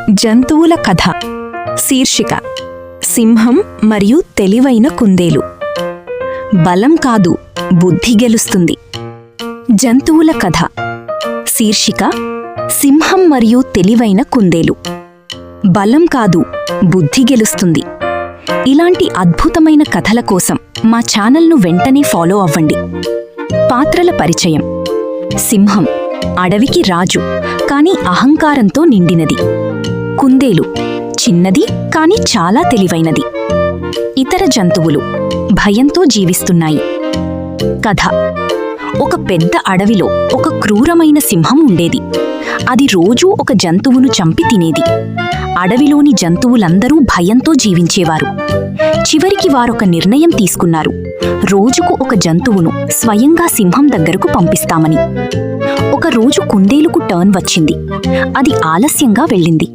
జంతువుల కథ. శీర్షిక: సింహం మరియు తెలివైన కుందేలు. బలం కాదు, బుద్ధి గెలుస్తుంది. జంతువుల కథ. శీర్షిక: సింహం మరియు తెలివైన కుందేలు. బలం కాదు, బుద్ధి గెలుస్తుంది. ఇలాంటి అద్భుతమైన కథల కోసం మా ఛానల్ను వెంటనే ఫాలో అవ్వండి. పాత్రల పరిచయం: సింహం అడవికి రాజు, కాని అహంకారంతో నిండినది. కుందేలు చిన్నది కాని చాలా తెలివైనది. ఇతర జంతువులు భయంతో జీవిస్తున్నాయి. కథ: ఒక పెద్ద అడవిలో ఒక క్రూరమైన సింహం ఉండేది. అది రోజూ ఒక జంతువును చంపి తినేది. అడవిలోని జంతువులందరూ భయంతో జీవించేవారు. చివరికి వారొక నిర్ణయం తీసుకున్నారు. రోజుకు ఒక జంతువును స్వయంగా సింహం దగ్గరకు పంపిస్తామని. ఒకరోజు కుందేలుకు టర్న్ వచ్చింది. అది ఆలస్యంగా వెళ్ళింది.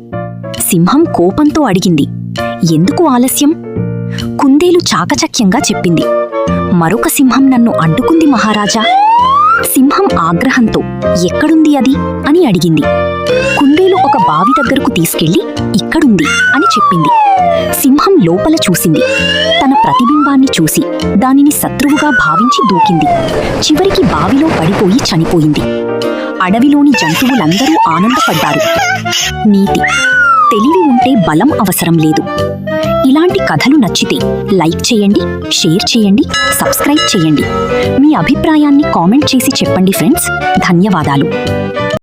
సింహం కోపంతో అడిగింది, ఎందుకు ఆలస్యం? కుందేలు చాకచక్యంగా చెప్పింది, మరొక సింహం నన్ను అడ్డుకుంది మహారాజా. సింహం ఆగ్రహంతో, ఎక్కడుంది అది అని అడిగింది. కుందేలు ఒక బావి దగ్గరకు తీసుకెళ్లి, ఇక్కడుంది అని చెప్పింది. సింహం లోపల చూసింది. తన ప్రతిబింబాన్ని చూసి దానిని శత్రువుగా భావించి దూకింది. చివరికి బావిలో పడిపోయి చనిపోయింది. అడవిలోని జంతువులందరూ ఆనందపడ్డారు. నీతి: తెలివి ఉంటే బలం అవసరం లేదు. ఇలాంటి కథలు నచ్చితే లైక్ చేయండి, షేర్ చేయండి, సబ్స్క్రైబ్ చేయండి. మీ అభిప్రాయాన్ని కామెంట్ చేసి చెప్పండి ఫ్రెండ్స్. ధన్యవాదాలు.